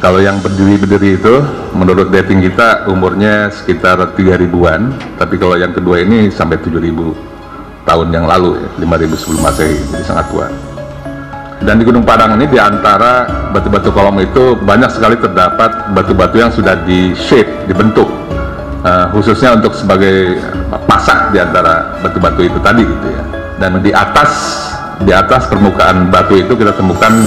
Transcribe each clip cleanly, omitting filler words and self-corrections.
Kalau yang berdiri-berdiri itu, menurut dating kita umurnya sekitar 3000-an, tapi kalau yang kedua ini sampai 7000 tahun yang lalu, ya, 5000 sebelum Masehi, jadi sangat tua. Dan di Gunung Padang ini, di antara batu-batu kolom itu banyak sekali terdapat batu-batu yang sudah di-shape, dibentuk, khususnya untuk sebagai pasak di antara batu-batu itu tadi, gitu ya. Dan di atas permukaan batu itu kita temukan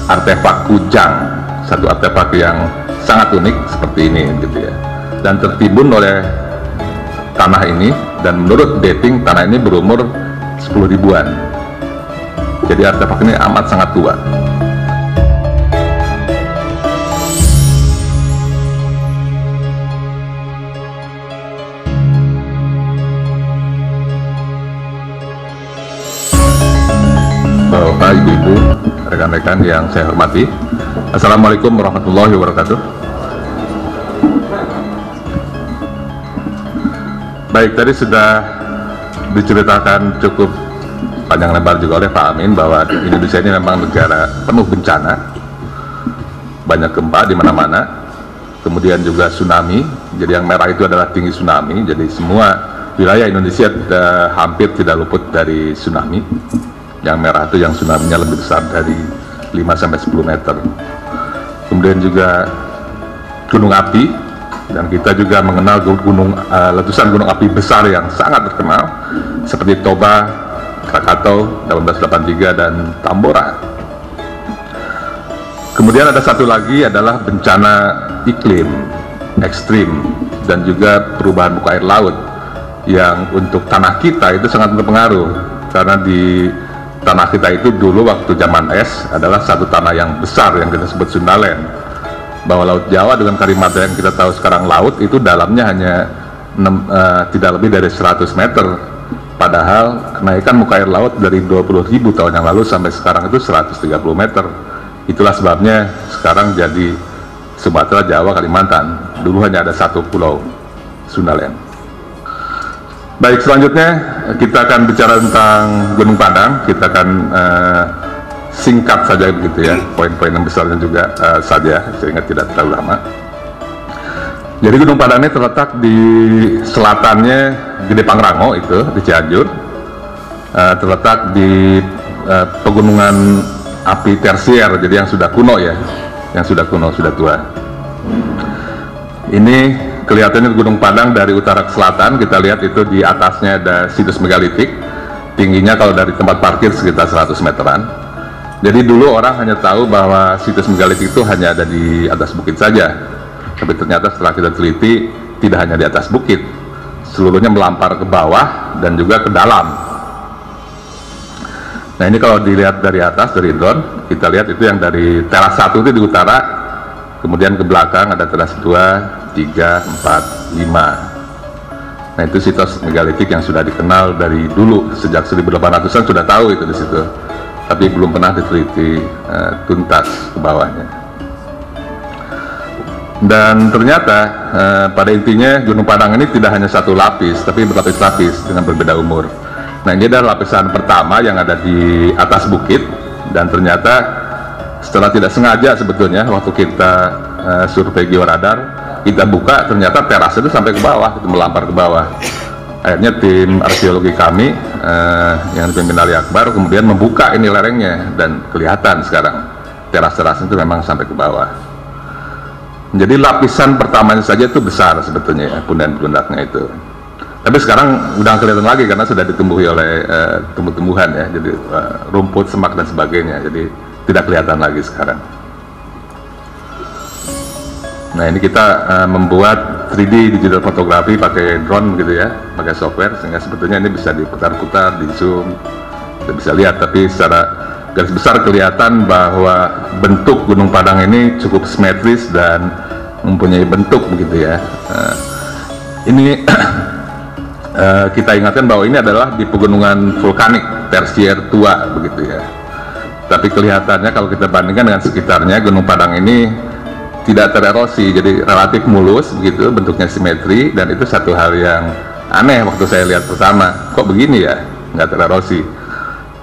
artefak kujang, satu artefak yang sangat unik seperti ini, gitu ya, dan tertimbun oleh tanah ini, dan menurut dating tanah ini berumur 10 ribuan. Jadi artefak ini amat sangat tua. Bapak, Ibu-ibu, rekan-rekan yang saya hormati, Assalamualaikum warahmatullahi wabarakatuh. Baik, tadi sudah diceritakan cukup panjang lebar juga oleh Pak Amin bahwa Indonesia ini memang negara penuh bencana, banyak gempa di mana-mana, kemudian juga tsunami. Jadi yang merah itu adalah tinggi tsunami, jadi semua wilayah Indonesia hampir tidak luput dari tsunami. Yang merah itu yang tsunami-nya lebih besar dari 5-10 meter. Kemudian juga gunung api, dan kita juga mengenal letusan gunung api besar yang sangat terkenal seperti Toba, Krakatau 1883, dan Tambora. Kemudian ada satu lagi adalah bencana iklim ekstrim dan juga perubahan muka air laut yang untuk tanah kita itu sangat berpengaruh, karena di tanah kita itu dulu waktu zaman es adalah satu tanah yang besar yang kita sebut Sundaland, bahwa Laut Jawa dengan Kalimantan yang kita tahu sekarang laut itu dalamnya hanya tidak lebih dari 100 meter, padahal kenaikan muka air laut dari 20.000 tahun yang lalu sampai sekarang itu 130 meter. Itulah sebabnya sekarang jadi Sumatera, Jawa, Kalimantan. Dulu hanya ada satu pulau, Sundaland. Baik, selanjutnya kita akan bicara tentang Gunung Padang. Kita akan singkat saja begitu ya, poin-poin yang besarnya juga saja, sehingga tidak terlalu lama. Jadi Gunung Padang ini terletak di selatannya Gede Pangrango, itu di Cianjur, terletak di pegunungan api tersier, jadi yang sudah kuno ya, yang sudah kuno, sudah tua. Ini kelihatannya Gunung Padang dari utara ke selatan. Kita lihat itu di atasnya ada situs megalitik, tingginya kalau dari tempat parkir sekitar 100 meteran. Jadi dulu orang hanya tahu bahwa situs megalitik itu hanya ada di atas bukit saja, tapi ternyata setelah kita teliti tidak hanya di atas bukit, seluruhnya melampar ke bawah dan juga ke dalam. Nah ini kalau dilihat dari atas, dari drone, kita lihat itu yang dari teras 1 itu di utara, kemudian ke belakang ada teras 2, 3, 4, 5. Nah itu situs megalitik yang sudah dikenal dari dulu, sejak 1800-an sudah tahu itu di situ, tapi belum pernah diteliti tuntas ke bawahnya. Dan ternyata pada intinya Gunung Padang ini tidak hanya satu lapis, tapi berlapis-lapis dengan berbeda umur. Nah ini adalah lapisan pertama yang ada di atas bukit, dan ternyata setelah tidak sengaja sebetulnya waktu kita survei georadar, kita buka, ternyata teras itu sampai ke bawah, itu melampar ke bawah. Akhirnya tim arkeologi kami yang dipimpin Ali Akbar kemudian membuka ini lerengnya, dan kelihatan sekarang teras-teras itu memang sampai ke bawah. Jadi lapisan pertamanya saja itu besar sebetulnya ya, punden-pundaknya itu. Tapi sekarang udah kelihatan lagi karena sudah ditumbuhi oleh tumbuh-tumbuhan ya, jadi rumput, semak dan sebagainya, jadi tidak kelihatan lagi sekarang. Nah ini kita membuat 3D digital fotografi pakai drone gitu ya, pakai software, sehingga sebetulnya ini bisa diputar-putar, di zoom, kita bisa lihat. Tapi secara garis besar kelihatan bahwa bentuk Gunung Padang ini cukup simetris dan mempunyai bentuk begitu ya. Ini kita ingatkan bahwa ini adalah di pegunungan vulkanik tersier tua begitu ya. Tapi kelihatannya kalau kita bandingkan dengan sekitarnya, Gunung Padang ini tidak tererosi, jadi relatif mulus begitu, bentuknya simetri, dan itu satu hal yang aneh waktu saya lihat pertama, kok begini ya, nggak tererosi.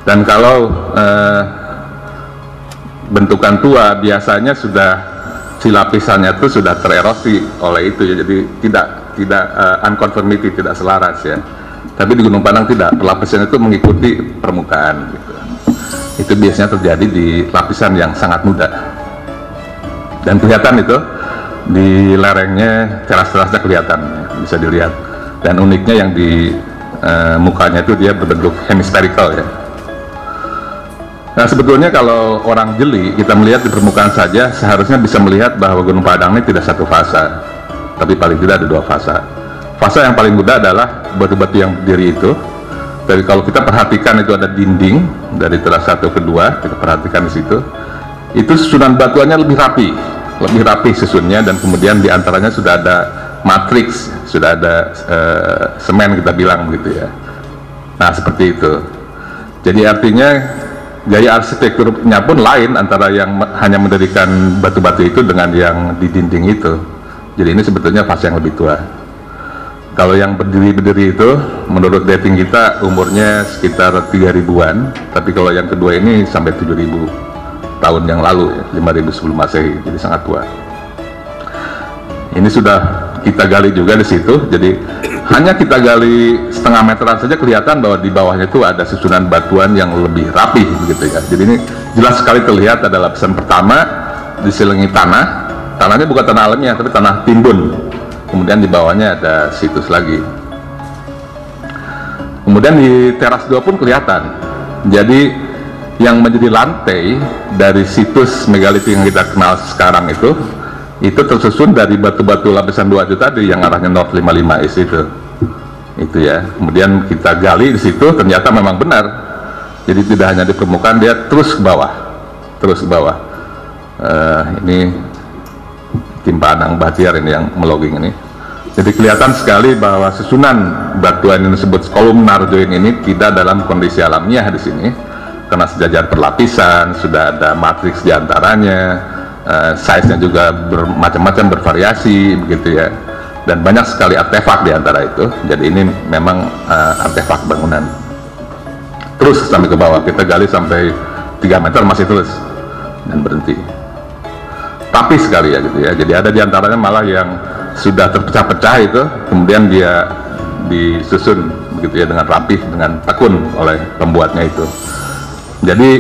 Dan kalau bentukan tua biasanya sudah si lapisannya itu sudah tererosi oleh itu ya, jadi tidak unconformity, tidak selaras ya. Tapi di Gunung Padang tidak, lapisan itu mengikuti permukaan gitu. Itu biasanya terjadi di lapisan yang sangat muda, dan kelihatan itu di lerengnya, teras-terasnya kelihatan, bisa dilihat. Dan uniknya yang di mukanya itu dia berbentuk hemispherical ya. Nah sebetulnya kalau orang jeli, kita melihat di permukaan saja seharusnya bisa melihat bahwa Gunung Padang ini tidak satu fasa, tapi paling tidak ada dua fasa. Fasa yang paling mudah adalah batu-batu yang berdiri itu. Jadi kalau kita perhatikan itu ada dinding dari teras 1 ke 2, kita perhatikan di situ, itu susunan batuannya lebih rapi susunnya, dan kemudian diantaranya sudah ada matriks, sudah ada semen kita bilang begitu ya. Nah seperti itu. Jadi artinya gaya arsitekturnya pun lain antara yang hanya mendirikan batu-batu itu dengan yang di dinding itu. Jadi ini sebetulnya fase yang lebih tua. Kalau yang berdiri itu menurut dating kita umurnya sekitar 3000-an, tapi kalau yang kedua ini sampai 7000 tahun yang lalu ya, 5000 sebelum Masehi, jadi sangat tua. Ini sudah kita gali juga di situ, jadi hanya kita gali setengah meteran saja kelihatan bahwa di bawahnya itu ada susunan batuan yang lebih rapi begitu ya. Jadi ini jelas sekali terlihat ada lapisan pertama diselilingi tanah, tanahnya bukan tanah alamiah tapi tanah timbun. Kemudian di bawahnya ada situs lagi. Kemudian di teras 2 pun kelihatan. Jadi yang menjadi lantai dari situs megalitik yang kita kenal sekarang itu tersusun dari batu-batu lapisan 2 itu tadi yang arahnya North 55 East itu ya. Kemudian kita gali di situ, ternyata memang benar. Jadi tidak hanya di permukaan, dia terus ke bawah, ini tim Pak Anang Bahtiar ini yang melogging ini. Jadi kelihatan sekali bahwa susunan batuan yang disebut kolumnar join ini tidak dalam kondisi alamiah di sini, karena sejajar perlapisan, sudah ada matriks di antaranya, size-nya juga bermacam-macam, bervariasi begitu ya, dan banyak sekali artefak di antara itu. Jadi ini memang artefak bangunan. Terus sampai ke bawah, kita gali sampai 3 meter masih terus dan berhenti. Rapi sekali ya gitu ya. Jadi ada di antaranya malah yang sudah terpecah-pecah itu, kemudian dia disusun begitu ya dengan rapi, dengan tekun oleh pembuatnya itu. Jadi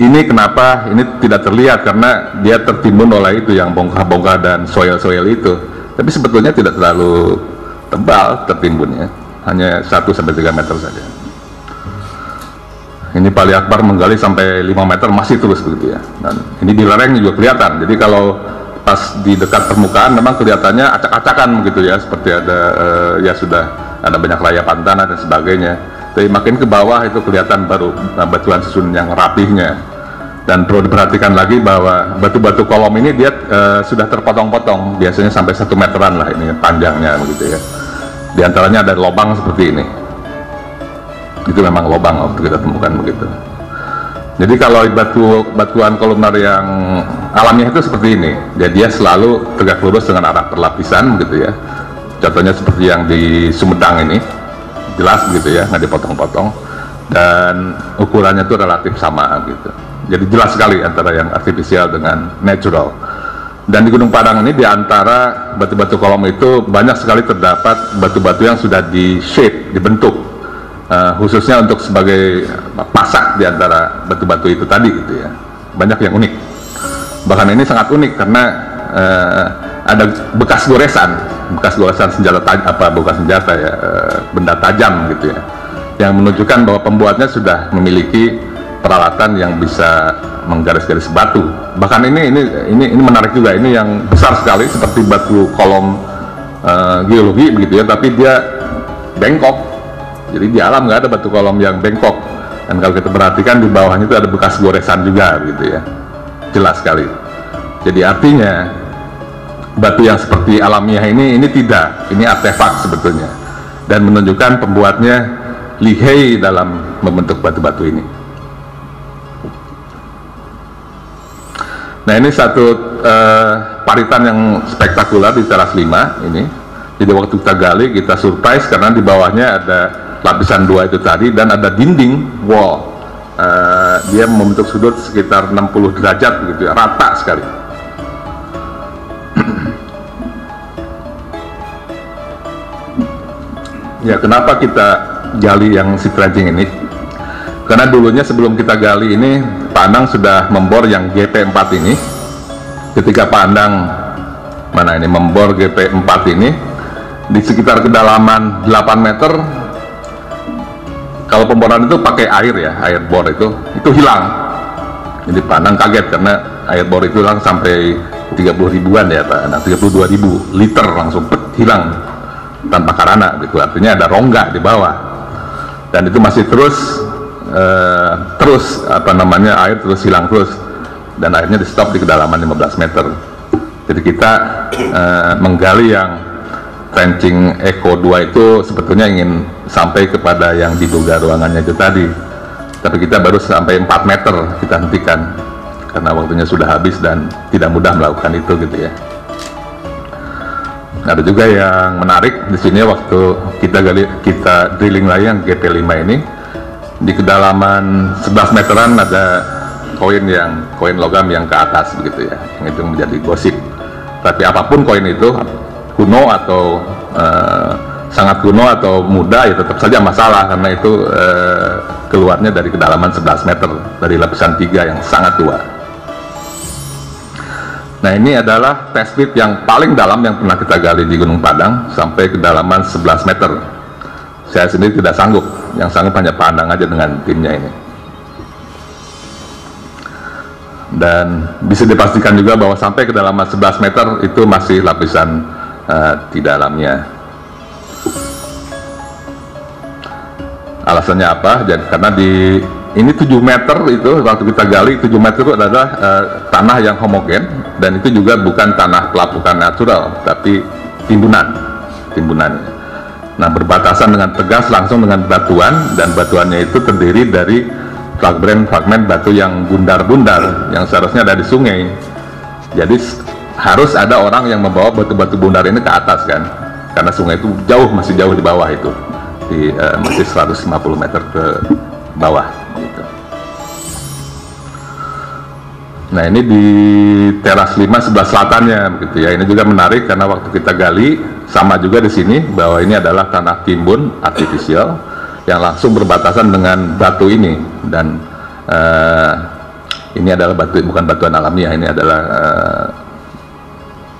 ini kenapa ini tidak terlihat, karena dia tertimbun oleh itu yang bongkah-bongkah dan soil-soil itu. Tapi sebetulnya tidak terlalu tebal tertimbunnya, hanya 1-3 meter saja. Ini Pali Akbar menggali sampai 5 meter masih terus begitu ya. Dan ini di lerengnya juga kelihatan. Jadi kalau pas di dekat permukaan memang kelihatannya acak-acakan begitu ya, seperti ada ya sudah ada banyak layapan tanah dan sebagainya. Tapi makin ke bawah itu kelihatan baru batuan susun yang rapihnya. Dan perlu diperhatikan lagi bahwa batu-batu kolom ini dia sudah terpotong-potong, biasanya sampai 1 meteran lah ini panjangnya begitu ya. Di antaranya ada lubang seperti ini. Itu memang lubang waktu kita temukan begitu. Jadi kalau batuan kolumnar yang alamiah itu seperti ini, jadi dia selalu tegak lurus dengan arah perlapisan begitu ya. Contohnya seperti yang di Sumedang ini, jelas begitu ya, nggak dipotong-potong, dan ukurannya itu relatif sama gitu. Jadi jelas sekali antara yang artifisial dengan natural. Dan di Gunung Padang ini, di antara batu-batu kolom itu banyak sekali terdapat batu-batu yang sudah di shape, dibentuk, khususnya untuk sebagai pasak di antara batu-batu itu tadi gitu ya. Banyak yang unik. Bahkan ini sangat unik karena ada bekas goresan senjata bukan senjata ya, benda tajam gitu ya, yang menunjukkan bahwa pembuatnya sudah memiliki peralatan yang bisa menggaris-garis batu. Bahkan ini menarik juga, ini yang besar sekali seperti batu kolom geologi begitu ya, tapi dia bengkok. Jadi di alam nggak ada batu kolom yang bengkok, dan kalau kita perhatikan di bawahnya itu ada bekas goresan juga begitu ya, jelas sekali. Jadi artinya batu yang seperti alamiah ini tidak, ini artefak sebetulnya, dan menunjukkan pembuatnya lihai dalam membentuk batu-batu ini. Nah ini satu paritan yang spektakuler di teras 5 ini. Jadi waktu kita gali kita surprise karena di bawahnya ada lapisan 2 itu tadi, dan ada dinding wall. Dia membentuk sudut sekitar 60 derajat begitu ya, rata sekali. Ya, kenapa kita gali yang sea dredging ini? Karena dulunya sebelum kita gali ini, Pak Anang sudah membor yang GP4 ini. Ketika Pak Anang membor GP4 ini di sekitar kedalaman 8 meter, kalau pemboran itu pakai air ya, air bor itu hilang. Jadi Pak Anang kaget karena air bor itu langsung sampai 30 ribuan ya Pak Anang, 32 ribu liter langsung hilang tanpa karana gitu. Artinya ada rongga di bawah, dan itu masih terus air terus hilang terus, dan akhirnya di stop di kedalaman 15 meter. Jadi kita menggali yang trenching Eco 2 itu sebetulnya ingin sampai kepada yang diduga ruangannya itu tadi, tapi kita baru sampai 4 meter kita hentikan karena waktunya sudah habis dan tidak mudah melakukan itu gitu ya. Ada juga yang menarik di sini, waktu kita drilling lagi yang GP5 ini, di kedalaman 11 meteran ada koin logam yang ke atas begitu ya, yang itu menjadi gosip. Tapi apapun koin itu, kuno atau sangat kuno atau muda, ya tetap saja masalah karena itu keluarnya dari kedalaman 11 meter dari lapisan 3 yang sangat tua. Nah, ini adalah test pit yang paling dalam yang pernah kita gali di Gunung Padang, sampai kedalaman 11 meter. Saya sendiri tidak sanggup, yang sanggup hanya Pak Anang aja dengan timnya ini. Dan bisa dipastikan juga bahwa sampai kedalaman 11 meter itu masih lapisan di dalamnya. Alasannya apa? Jadi karena ini 7 meter itu, waktu kita gali 7 meter itu adalah tanah yang homogen, dan itu juga bukan tanah pelapukan natural, tapi timbunan. Nah, berbatasan dengan tegas langsung dengan batuan, dan batuannya itu terdiri dari fragmen batu yang bundar-bundar yang seharusnya ada di sungai. Jadi harus ada orang yang membawa batu-batu bundar ini ke atas kan, karena sungai itu masih jauh di bawah itu, masih 150 meter ke bawah gitu. Nah, ini di teras 5 sebelah selatannya begitu ya. Ini juga menarik karena waktu kita gali sama juga di sini, bahwa ini adalah tanah timbun artifisial yang langsung berbatasan dengan batu ini, dan ini adalah bukan batuan alamiah, ini adalah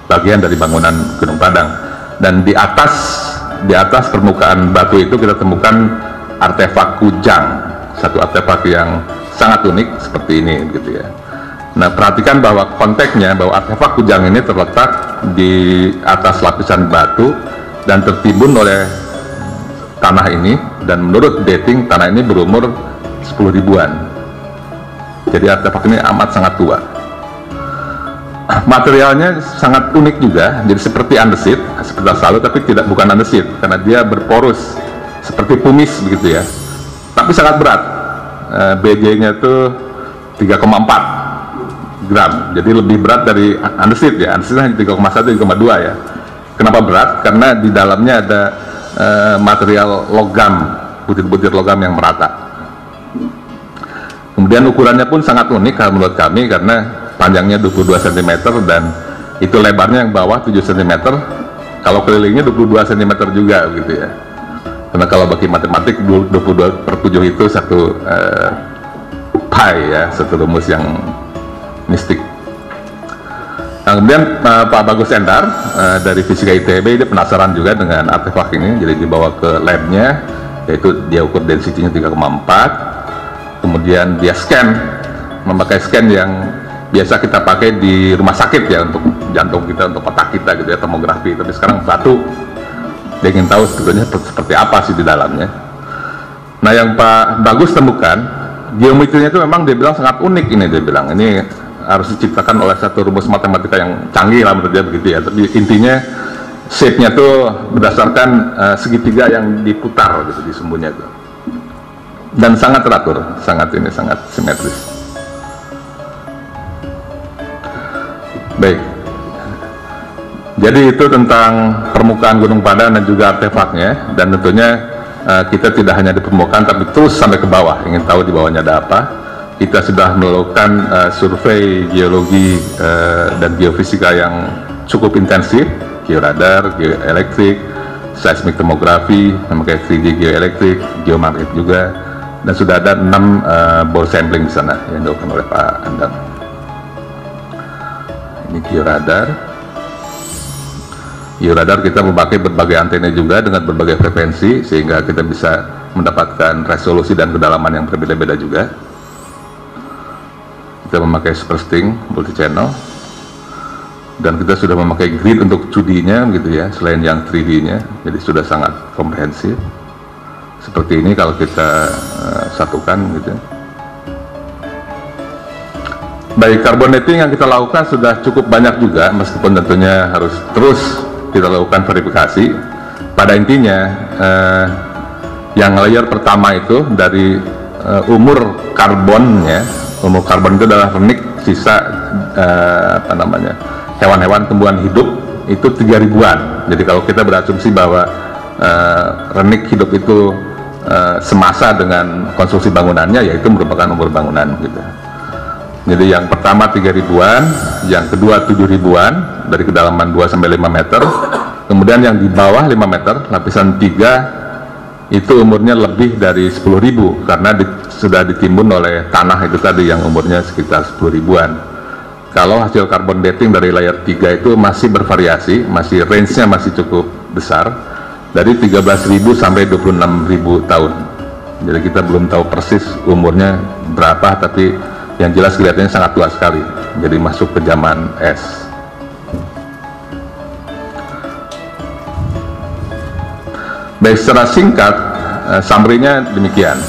bagian dari bangunan Gunung Padang. Dan di atas permukaan batu itu kita temukan artefak kujang, satu artefak yang sangat unik seperti ini gitu ya. Nah, perhatikan bahwa konteksnya, bahwa artefak kujang ini terletak di atas lapisan batu dan tertimbun oleh tanah ini, dan menurut dating tanah ini berumur 10 ribuan. Jadi artefak ini amat sangat tua. Materialnya sangat unik juga, jadi seperti andesit, seperti selalu, tapi bukan andesit karena dia berporus seperti pumice begitu ya. Tapi sangat berat. BJ-nya itu 3,4 gram, jadi lebih berat dari andesit ya. Andesit hanya 3,1, 3,2 ya. Kenapa berat? Karena di dalamnya ada material logam, butir-butir logam yang merata. Kemudian ukurannya pun sangat unik kalau menurut kami, karena panjangnya 22 cm dan itu lebarnya yang bawah 7 cm, kalau kelilingnya 22 cm juga gitu ya. Karena kalau bagi matematik 22/7 itu satu pi ya, satu rumus yang mistik. Nah, kemudian Pak Bagus Endar dari Fisika ITB, dia penasaran juga dengan artefak ini, jadi dibawa ke labnya, yaitu dia ukur density-nya 3,4, kemudian dia scan, memakai scan yang biasa kita pakai di rumah sakit ya, untuk jantung kita, untuk otak kita gitu ya, tomografi. Tapi sekarang batu, dia ingin tahu sebetulnya seperti apa sih di dalamnya. Nah, yang Pak Bagus temukan, geometrinya itu memang dia bilang sangat unik ini, dia bilang ini harus diciptakan oleh satu rumus matematika yang canggih lah menurut dia begitu ya. Tapi intinya shape-nya tuh berdasarkan segitiga yang diputar gitu di sumbunya itu, dan sangat teratur, sangat simetris. Baik, jadi itu tentang permukaan Gunung Padang dan juga artefaknya, dan tentunya kita tidak hanya di permukaan tapi terus sampai ke bawah, ingin tahu di bawahnya ada apa. Kita sudah melakukan survei geologi dan geofisika yang cukup intensif, georadar, geoelektrik, seismic tomografi, memakai 3D geoelektrik, geomagnet juga, dan sudah ada 6 bore sampling di sana yang dilakukan oleh Pak Andang. Ini georadar. Georadar kita memakai berbagai antena juga dengan berbagai frekuensi sehingga kita bisa mendapatkan resolusi dan kedalaman yang berbeda-beda juga. Kita memakai super sting multi channel, dan kita sudah memakai grid untuk 2D-nya gitu ya, selain yang 3D-nya, jadi sudah sangat komprehensif. Seperti ini kalau kita satukan gitu. Baik, carbon dating yang kita lakukan sudah cukup banyak juga, meskipun tentunya harus terus kita lakukan verifikasi. Pada intinya yang layer pertama itu dari umur karbonnya, umur karbon itu adalah renik sisa hewan-hewan tumbuhan hidup itu 3000-an. Jadi kalau kita berasumsi bahwa renik hidup itu semasa dengan konstruksi bangunannya, yaitu merupakan umur bangunan gitu. Jadi yang pertama 3000-an, yang kedua 7000-an dari kedalaman 2 sampai 5 meter. Kemudian yang di bawah 5 meter, lapisan 3 itu umurnya lebih dari 10.000 karena sudah ditimbun oleh tanah itu tadi yang umurnya sekitar 10.000-an. Kalau hasil carbon dating dari layer 3 itu masih bervariasi, masih range-nya masih cukup besar, dari 13.000 sampai 26.000 tahun. Jadi kita belum tahu persis umurnya berapa, tapi yang jelas kelihatannya sangat tua sekali. Jadi masuk ke zaman es. Baik, secara singkat, summary-nya demikian.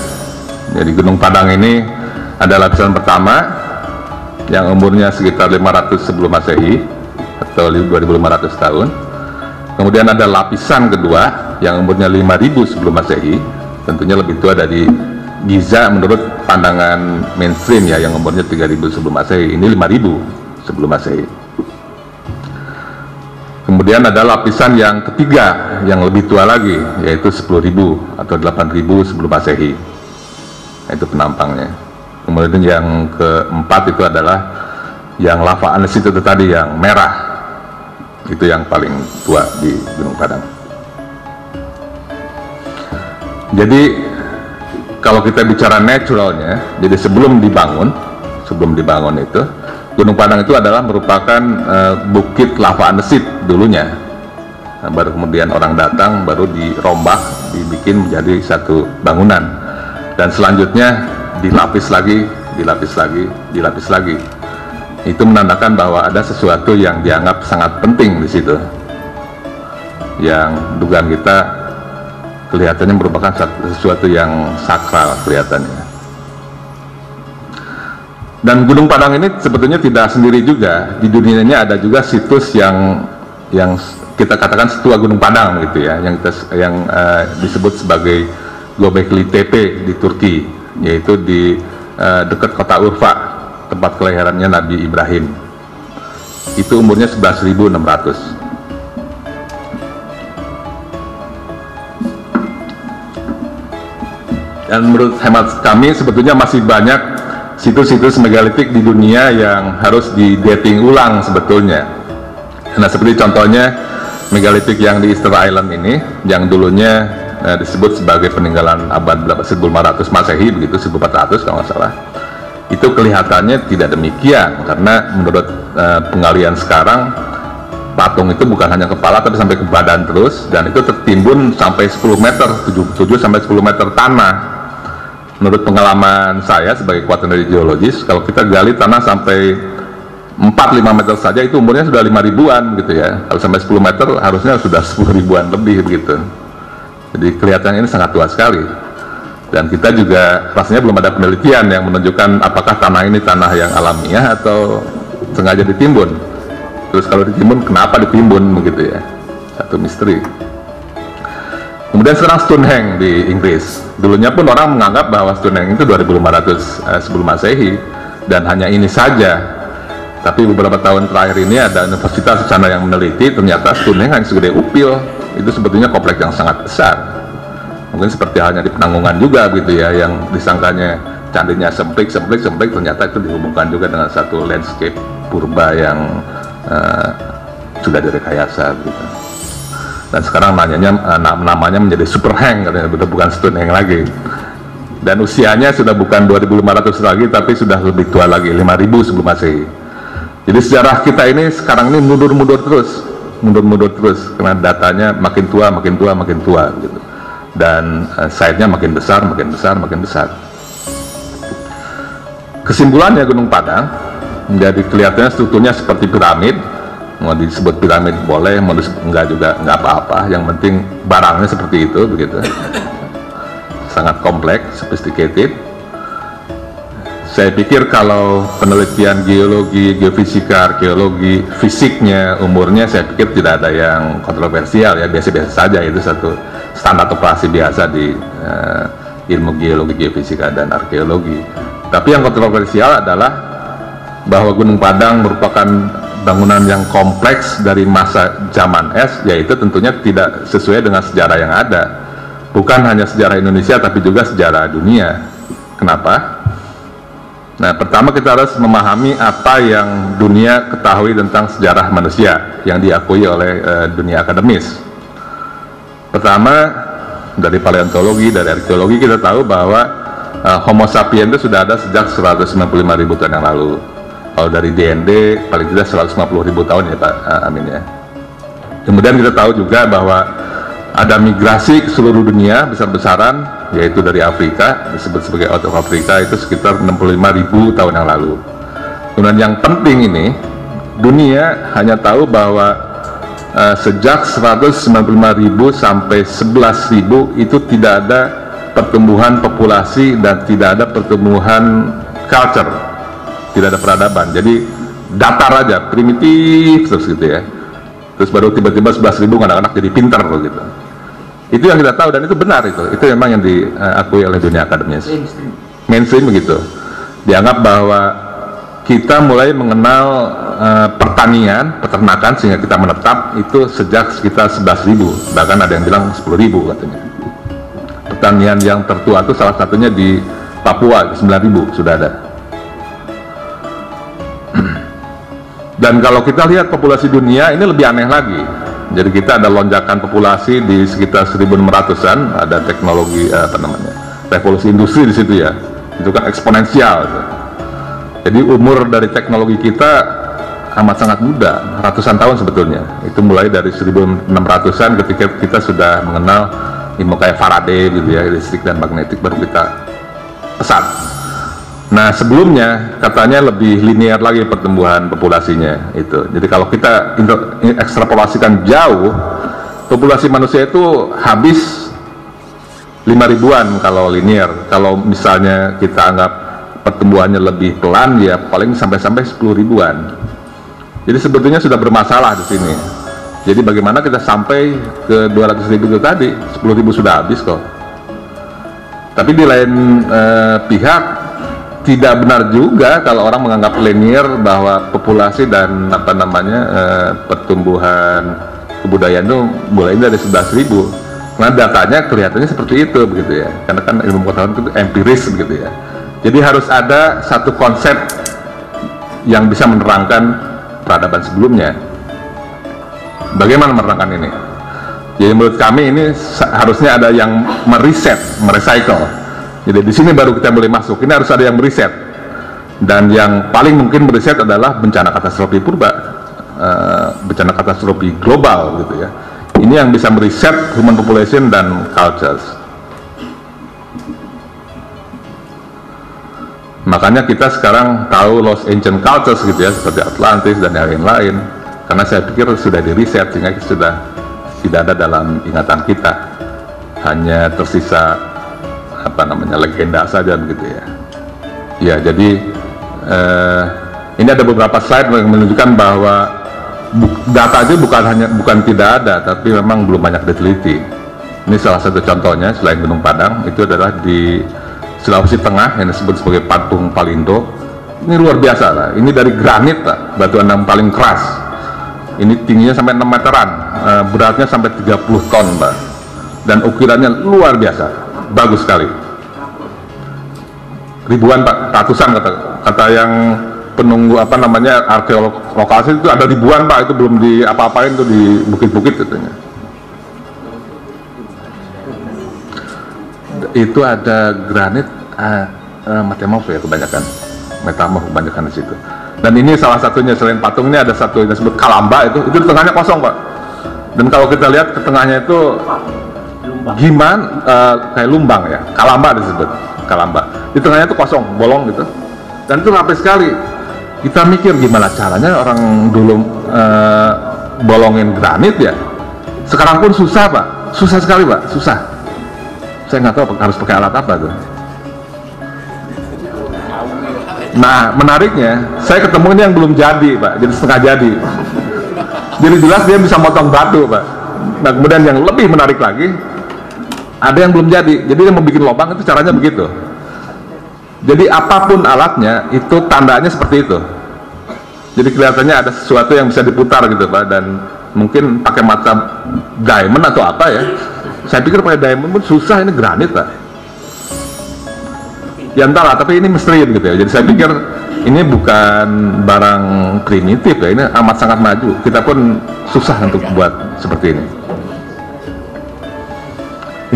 Jadi Gunung Padang ini ada lapisan pertama yang umurnya sekitar 500 sebelum Masehi atau 2.500 tahun. Kemudian ada lapisan kedua yang umurnya 5.000 sebelum Masehi, tentunya lebih tua dari Giza menurut pandangan mainstream ya, yang umurnya 3.000 sebelum Masehi. Ini 5.000 sebelum Masehi. Kemudian ada lapisan yang ketiga yang lebih tua lagi, yaitu 10.000 atau 8.000 sebelum Masehi. Itu penampangnya. Kemudian yang keempat itu adalah yang lava andesit itu tadi yang merah. Itu yang paling tua di Gunung Padang. Jadi kalau kita bicara naturalnya, jadi sebelum dibangun itu, Gunung Padang itu adalah merupakan bukit lava andesit dulunya. Nah, baru kemudian orang datang, baru dirombak, dibikin menjadi satu bangunan, dan selanjutnya dilapis lagi, dilapis lagi. Itu menandakan bahwa ada sesuatu yang dianggap sangat penting di situ, yang dugaan kita kelihatannya merupakan sesuatu yang sakral kelihatannya. Dan Gunung Padang ini sebetulnya tidak sendiri juga. Di dunia ini ada juga situs yang kita katakan setua Gunung Padang gitu ya, yang disebut sebagai Göbekli Tepe di Turki, yaitu di dekat kota Urfa, tempat kelahirannya Nabi Ibrahim. Itu umurnya 11.600. Dan menurut hemat kami sebetulnya masih banyak situs-situs megalitik di dunia yang harus di-dating ulang sebetulnya. Nah, seperti contohnya megalitik yang di Easter Island ini, yang dulunya disebut sebagai peninggalan abad 1500 Masehi, begitu 1400 kalau nggak salah. Itu kelihatannya tidak demikian, karena menurut penggalian sekarang patung itu bukan hanya kepala tapi sampai ke badan terus, dan itu tertimbun sampai 10 meter, 7 sampai 10 meter tanah. Menurut pengalaman saya sebagai quaternary geologist, kalau kita gali tanah sampai 4-5 meter saja itu umurnya sudah 5.000-an gitu ya. Kalau sampai 10 meter harusnya sudah 10.000-an lebih begitu. Jadi kelihatannya ini sangat tua sekali. Dan kita juga rasanya belum ada penelitian yang menunjukkan apakah tanah ini tanah yang alamiah atau sengaja ditimbun. Terus kalau ditimbun, kenapa ditimbun begitu ya? Satu misteri. Kemudian sekarang Stonehenge di Inggris. Dulunya pun orang menganggap bahwa Stonehenge itu 2500 sebelum Masehi, dan hanya ini saja. Tapi beberapa tahun terakhir ini ada universitas di sana yang meneliti, ternyata Stonehenge hanya segede upil. Itu sebetulnya kompleks yang sangat besar. Mungkin seperti halnya di Penanggungan juga gitu ya, yang disangkanya candinya semplik, ternyata itu dihubungkan juga dengan satu landscape purba yang sudah direkayasa gitu. Dan sekarang namanya menjadi Super Hank, bukan Stone Hank lagi. Dan usianya sudah bukan 2500 lagi, tapi sudah lebih tua lagi, 5000 sebelum Masehi. Jadi sejarah kita ini sekarang ini mundur-mundur terus, karena datanya makin tua gitu. Dan site-nya makin besar. Kesimpulannya, Gunung Padang menjadi kelihatannya strukturnya seperti piramid. Mau disebut piramid boleh, mau disebut enggak juga enggak apa-apa. Yang penting barangnya seperti itu, begitu. Sangat kompleks, sophisticated. Saya pikir kalau penelitian geologi, geofisika, arkeologi, fisiknya, umurnya, saya pikir tidak ada yang kontroversial ya, biasa-biasa saja. Itu satu standar operasi biasa di ilmu geologi, geofisika, dan arkeologi. Tapi yang kontroversial adalah bahwa Gunung Padang merupakan bangunan yang kompleks dari masa zaman es, yaitu tentunya tidak sesuai dengan sejarah yang ada. Bukan hanya sejarah Indonesia, tapi juga sejarah dunia. Kenapa? Nah, pertama kita harus memahami apa yang dunia ketahui tentang sejarah manusia yang diakui oleh dunia akademis. Pertama, dari paleontologi, dari arkeologi kita tahu bahwa Homo sapiens itu sudah ada sejak 195.000 tahun yang lalu. Kalau dari DND paling tidak 150.000 tahun ya Pak Amin ya. Kemudian kita tahu juga bahwa ada migrasi ke seluruh dunia besar-besaran, yaitu dari Afrika, disebut sebagai out of Africa, itu sekitar 65.000 tahun yang lalu. Kemudian yang penting ini, dunia hanya tahu bahwa sejak 195.000 sampai 11.000 itu tidak ada pertumbuhan populasi dan tidak ada pertumbuhan culture, tidak ada peradaban. Jadi datar aja, primitif terus gitu ya. Terus baru tiba-tiba 11.000 anak-anak jadi pinter gitu. Itu yang kita tahu dan itu benar, itu memang yang diakui oleh dunia akademis. Mainstream begitu. Dianggap bahwa kita mulai mengenal pertanian, peternakan sehingga kita menetap itu sejak sekitar 11.000, bahkan ada yang bilang 10.000 katanya. Pertanian yang tertua itu salah satunya di Papua, 9.000 sudah ada. Dan kalau kita lihat populasi dunia ini lebih aneh lagi. Jadi kita ada lonjakan populasi di sekitar 1.600-an, ada teknologi revolusi industri di situ ya. Itu kan eksponensial. Jadi umur dari teknologi kita amat sangat muda, ratusan tahun sebetulnya. Itu mulai dari 1.600-an ketika kita sudah mengenal ilmu kayak Faraday gitu ya, listrik dan magnetik, baru kita pesat. Nah sebelumnya katanya lebih linear lagi pertumbuhan populasinya itu. Jadi kalau kita ekstrapolasikan jauh, populasi manusia itu habis 5.000-an kalau linear. Kalau misalnya kita anggap pertumbuhannya lebih pelan, ya paling sampai 10.000-an. Jadi sebetulnya sudah bermasalah di sini. Jadi bagaimana kita sampai ke 200.000 itu tadi? 10.000 sudah habis kok. Tapi di lain pihak tidak benar juga kalau orang menganggap linear bahwa populasi dan pertumbuhan kebudayaan itu mulai dari 11.000. Karena datanya kelihatannya seperti itu begitu ya. Karena kan ilmu pengetahuan itu empiris begitu ya. Jadi harus ada satu konsep yang bisa menerangkan peradaban sebelumnya. Bagaimana menerangkan ini? Jadi menurut kami ini harusnya ada yang merecycle. Jadi di sini baru kita boleh masuk. Ini harus ada yang meriset, dan yang paling mungkin meriset adalah bencana katastrofi purba, bencana katastrofi global gitu ya. Ini yang bisa meriset human population dan cultures. Makanya kita sekarang tahu lost ancient cultures gitu ya, seperti Atlantis dan yang lain-lain. Karena saya pikir sudah diriset sehingga sudah tidak ada dalam ingatan kita, hanya tersisa legenda saja begitu ya. Ya jadi ini ada beberapa slide yang menunjukkan bahwa data itu bukan tidak ada, tapi memang belum banyak diteliti. Ini salah satu contohnya selain Gunung Padang, itu adalah di Sulawesi Tengah yang disebut sebagai Patung Palindo. Ini luar biasa lah. Ini dari granit lah, batuan yang paling keras. Ini tingginya sampai 6 meteran, beratnya sampai 30 ton Pak. Dan ukurannya luar biasa, bagus sekali. Ribuan Pak, ratusan kata yang penunggu arkeolog lokasi itu ada ribuan Pak, itu belum di apa-apain tuh di bukit-bukit katanya. itu ada granit metamorf ya kebanyakan, metamorf kebanyakan di situ. Dan ini salah satunya, selain patung ini ada satu yang disebut kalamba, itu di tengahnya kosong Pak. Dan kalau kita lihat ke tengahnya itu gimana, kayak lumbang ya, kalamba disebut, kalamba. Di tengahnya itu kosong, bolong gitu. Dan itu rapi sekali. Kita mikir gimana caranya orang dulu bolongin granit ya. Sekarang pun susah Pak, susah sekali Pak, susah. Saya nggak tahu harus pakai alat apa tuh. Nah, menariknya, saya ketemu ini yang belum jadi, Pak, jadi setengah jadi. Jadi jelas dia bisa motong batu, Pak. Nah, kemudian yang lebih menarik lagi, ada yang belum jadi. Jadi dia mau bikin lubang itu caranya begitu. Jadi apapun alatnya, itu tandanya seperti itu. Jadi kelihatannya ada sesuatu yang bisa diputar gitu, Pak, dan mungkin pakai mata diamond atau apa ya. Saya pikir pakai diamond pun susah, ini granit, Pak. Ya entahlah, tapi ini misteri gitu ya. Jadi saya pikir ini bukan barang primitif ya, ini amat sangat maju. Kita pun susah untuk buat seperti ini.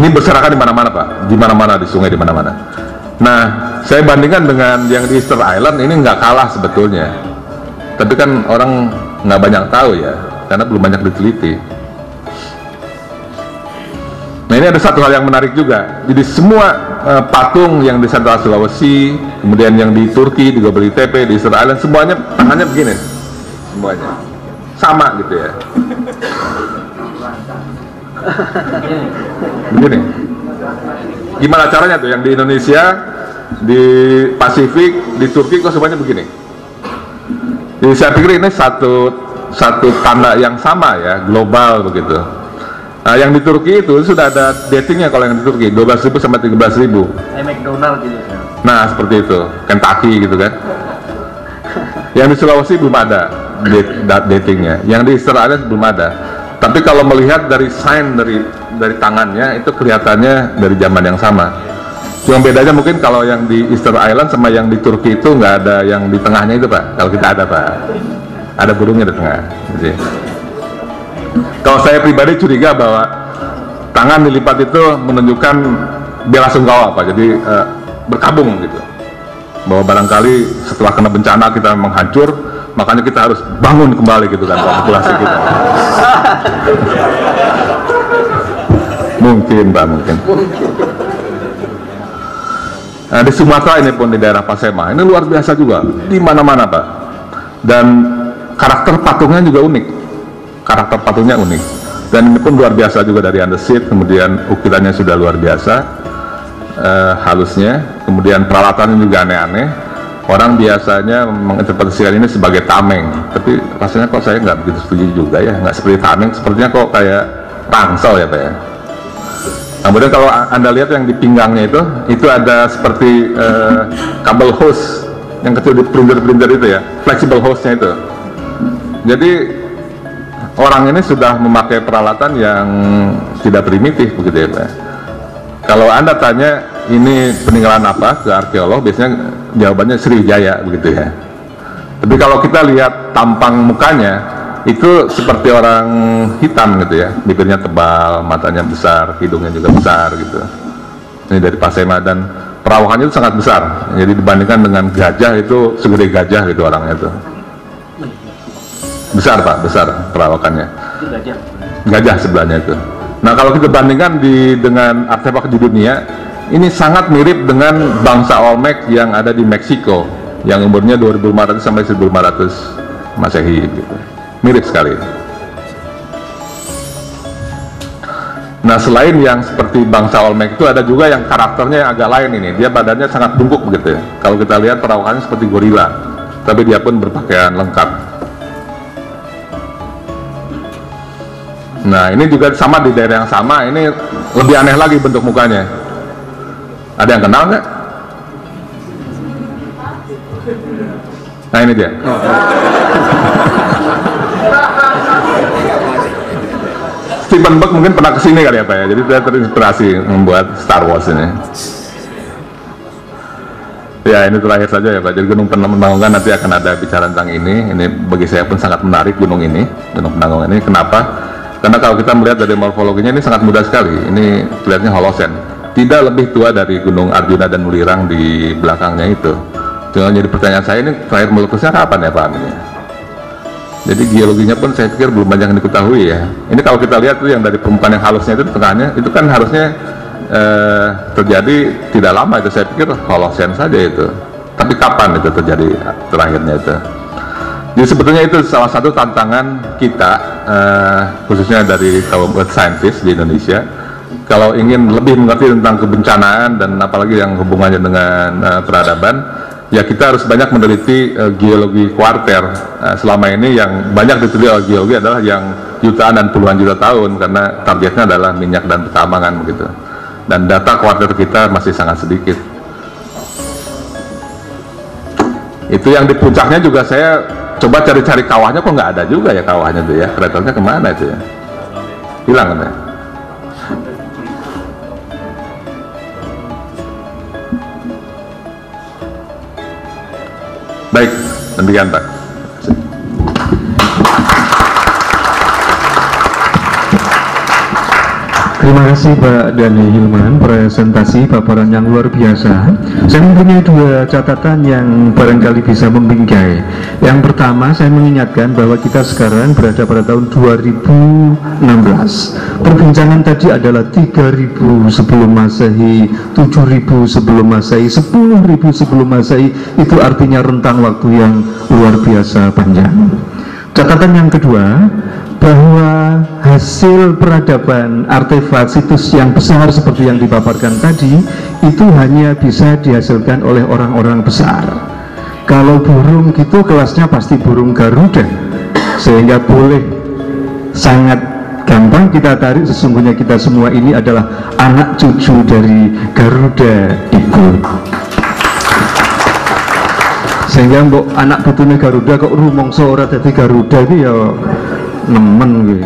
Ini berserakan di mana-mana Pak, di mana-mana, di sungai, di mana-mana. Nah, saya bandingkan dengan yang di Easter Island, ini nggak kalah sebetulnya. Tapi kan orang nggak banyak tahu ya, karena belum banyak diteliti. Nah, ini ada satu hal yang menarik juga. Jadi semua patung yang di Sentral Sulawesi, kemudian yang di Turki, di Göbekli Tepe, di Easter Island, semuanya tangannya begini, semuanya sama gitu ya. Begini. Gimana caranya tuh? Yang di Indonesia, di Pasifik, di Turki kok semuanya begini? Jadi saya pikir ini satu tanda yang sama ya, global begitu. Nah, yang di Turki itu sudah ada datingnya. Kalau yang di Turki 12.000 sampai 13.000. Kayak McDonald gitu ya. Nah, seperti itu, Kentucky gitu kan. Yang di Sulawesi belum ada datingnya. Yang di Easter Island belum ada. Tapi kalau melihat dari sign dari tangannya itu kelihatannya dari zaman yang sama. Cuma bedanya mungkin kalau yang di Easter Island sama yang di Turki itu nggak ada yang di tengahnya itu Pak. Kalau kita ada Pak, ada burungnya di tengah. Jadi, kalau saya pribadi curiga bahwa tangan dilipat itu menunjukkan bela sungkawa Pak, jadi berkabung gitu, bahwa barangkali setelah kena bencana kita menghancur, makanya kita harus bangun kembali gitu kan populasi kita. Mungkin Pak, mungkin. Nah, di Sumatera ini pun di daerah Pasema ini luar biasa juga, di mana-mana Pak, dan karakter patungnya juga unik. Karakter patungnya unik, dan ini pun luar biasa juga dari andesit, kemudian ukirannya sudah luar biasa, halusnya, kemudian peralatannya juga aneh-aneh. Orang biasanya menginterpretasikan ini sebagai tameng, tapi rasanya kok saya nggak begitu setuju juga ya, nggak seperti tameng, sepertinya kok kayak rangsel ya Pak ya. Kemudian kalau Anda lihat yang di pinggangnya itu ada seperti kabel hose yang kecil di printer itu ya, flexible hose-nya itu. Jadi orang ini sudah memakai peralatan yang tidak primitif begitu ya Pak. Kalau Anda tanya ini peninggalan apa ke arkeolog, biasanya jawabannya Sriwijaya begitu ya. Tapi kalau kita lihat tampang mukanya, itu seperti orang hitam gitu ya, bibirnya tebal, matanya besar, hidungnya juga besar gitu. Ini dari Pasema, dan perawakannya itu sangat besar. Jadi dibandingkan dengan gajah itu segede gajah gitu orangnya itu. Besar Pak, besar perawakannya. Gajah sebelahnya itu. Nah, kalau kita bandingkan dengan artefak di dunia, ini sangat mirip dengan bangsa Olmec yang ada di Meksiko, yang umurnya 2500 sampai 1500 Masehi gitu. Mirip sekali. Nah, selain yang seperti bangsa Olmec itu, ada juga yang karakternya agak lain ini. Dia badannya sangat bungkuk begitu ya. Kalau kita lihat perawakannya seperti gorila, tapi dia pun berpakaian lengkap. Nah, ini juga sama di daerah yang sama, ini lebih aneh lagi bentuk mukanya. Ada yang kenal nggak? Nah, ini dia. Stephen Buck mungkin pernah kesini kali ya Pak ya, jadi dia terinspirasi membuat Star Wars ini. Ya, ini terakhir saja ya Pak. Jadi Gunung Penanggungan nanti akan ada bicara tentang ini. Ini bagi saya pun sangat menarik gunung ini, Gunung Penanggungan ini. Kenapa? Karena kalau kita melihat dari morfologinya ini sangat mudah sekali. Ini kelihatannya Holocene. tidak lebih tua dari Gunung Arjuna dan Mulirang di belakangnya itu. Cuma jadi pertanyaan saya, ini terakhir meletusnya kapan ya Pak Amin? Jadi geologinya pun saya pikir belum banyak yang diketahui ya. Ini kalau kita lihat tuh yang dari permukaan yang halusnya itu di tengahnya, itu kan harusnya terjadi tidak lama itu, saya pikir Holocene saja itu. Tapi kapan itu terjadi terakhirnya itu? Jadi sebetulnya itu salah satu tantangan kita, khususnya dari kaum earth scientist di Indonesia. Kalau ingin lebih mengerti tentang kebencanaan dan apalagi yang hubungannya dengan peradaban, ya kita harus banyak meneliti geologi kuarter. Selama ini yang banyak diteliti oleh geologi adalah yang jutaan dan puluhan juta tahun, karena targetnya adalah minyak dan pertambangan begitu. Dan data kuarter kita masih sangat sedikit. Itu yang di puncaknya juga saya coba cari-cari kawahnya, kok nggak ada juga ya kawahnya tuh ya, kraternya kemana itu ya? Hilang kan ya? Baik, demikian Pak. Terima kasih Pak Dhani Hilman, presentasi paparan yang luar biasa. Saya mempunyai dua catatan yang barangkali bisa membingkai. Yang pertama, saya mengingatkan bahwa kita sekarang berada pada tahun 2016. Perbincangan tadi adalah 3000 sebelum Masehi, 7000 sebelum Masehi, 10.000 sebelum Masehi. Itu artinya rentang waktu yang luar biasa panjang. Catatan yang kedua, bahwa hasil peradaban artefak situs yang besar seperti yang dipaparkan tadi itu hanya bisa dihasilkan oleh orang-orang besar. Kalau burung gitu kelasnya pasti burung Garuda, sehingga boleh sangat gampang kita tarik sesungguhnya kita semua ini adalah anak cucu dari Garuda itu. Sehingga mbok anak putune Garuda kok rumangsa ora dadi Garuda iki ya nemen kuwi.